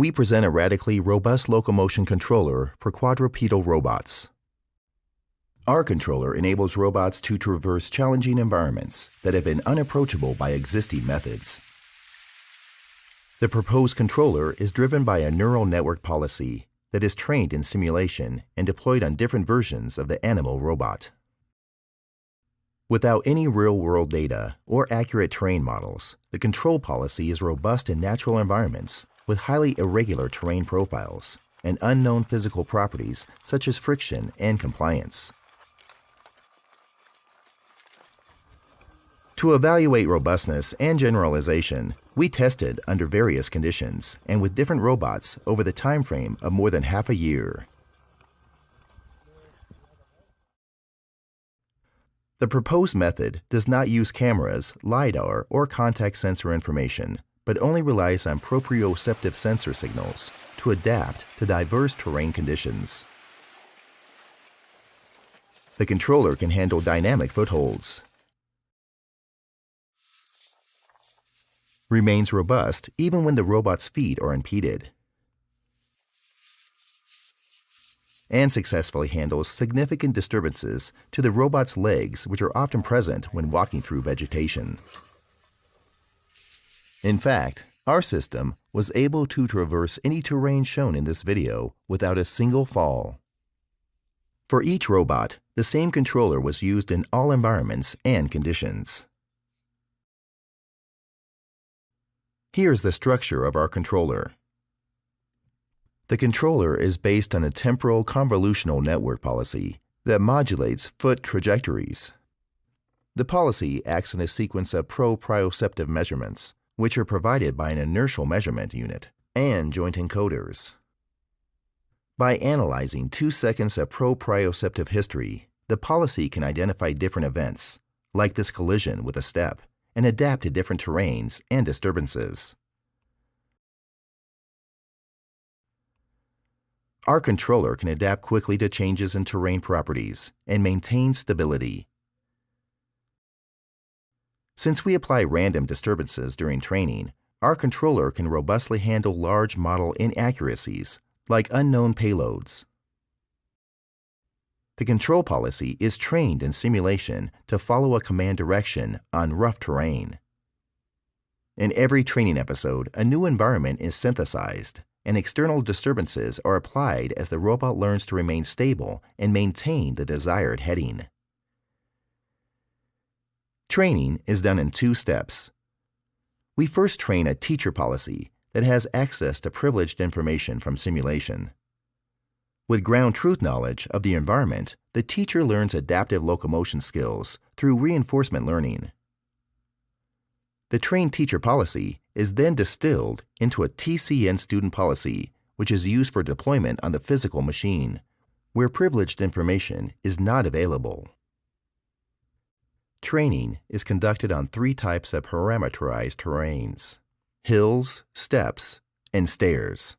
we present a radically robust locomotion controller for quadrupedal robots. Our controller enables robots to traverse challenging environments that have been unapproachable by existing methods. The proposed controller is driven by a neural network policy that is trained in simulation and deployed on different versions of the ANYmal robot. Without any real-world data or accurate terrain models, the control policy is robust in natural environments with highly irregular terrain profiles and unknown physical properties such as friction and compliance. To evaluate robustness and generalization, we tested under various conditions and with different robots over the time frame of more than half a year. The proposed method does not use cameras, LiDAR, or contact sensor information, but only relies on proprioceptive sensor signals to adapt to diverse terrain conditions. The controller can handle dynamic footholds, remains robust even when the robot's feet are impeded, and successfully handles significant disturbances to the robot's legs, which are often present when walking through vegetation. In fact, our system was able to traverse any terrain shown in this video without a single fall. For each robot, the same controller was used in all environments and conditions. Here's the structure of our controller. The controller is based on a temporal convolutional network policy that modulates foot trajectories. The policy acts on a sequence of proprioceptive measurements, which are provided by an inertial measurement unit and joint encoders. By analyzing 2 seconds of proprioceptive history, the policy can identify different events, like this collision with a step, and adapt to different terrains and disturbances. Our controller can adapt quickly to changes in terrain properties and maintain stability. Since we apply random disturbances during training, our controller can robustly handle large model inaccuracies, like unknown payloads. The control policy is trained in simulation to follow a command direction on rough terrain. In every training episode, a new environment is synthesized, and external disturbances are applied as the robot learns to remain stable and maintain the desired heading. Training is done in 2 steps. We first train a teacher policy that has access to privileged information from simulation. With ground truth knowledge of the environment, the teacher learns adaptive locomotion skills through reinforcement learning. The trained teacher policy is then distilled into a TCN student policy, which is used for deployment on the physical machine, where privileged information is not available. Training is conducted on 3 types of parameterized terrains: hills, steps, and stairs.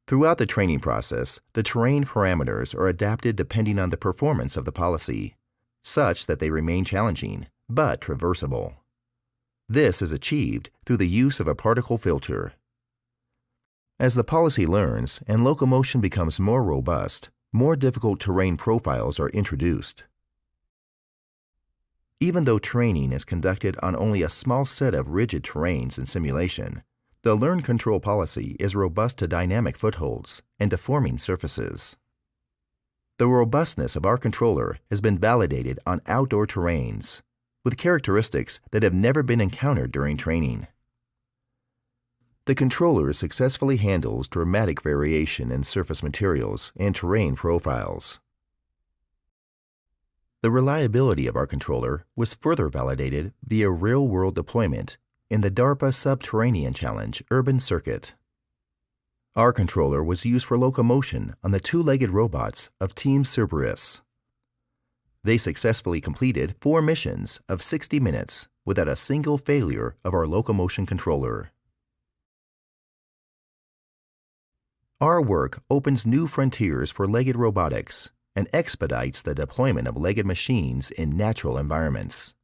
Throughout the training process, the terrain parameters are adapted depending on the performance of the policy, such that they remain challenging but traversable. This is achieved through the use of a particle filter. As the policy learns and locomotion becomes more robust, more difficult terrain profiles are introduced. Even though training is conducted on only a small set of rigid terrains in simulation, the learn control policy is robust to dynamic footholds and deforming surfaces. The robustness of our controller has been validated on outdoor terrains, with characteristics that have never been encountered during training. The controller successfully handles dramatic variation in surface materials and terrain profiles. The reliability of our controller was further validated via real-world deployment in the DARPA Subterranean Challenge Urban Circuit. Our controller was used for locomotion on the 2-legged robots of Team Cerberus. They successfully completed 4 missions of 60 minutes without a single failure of our locomotion controller. Our work opens new frontiers for legged robotics and expedites the deployment of legged machines in natural environments.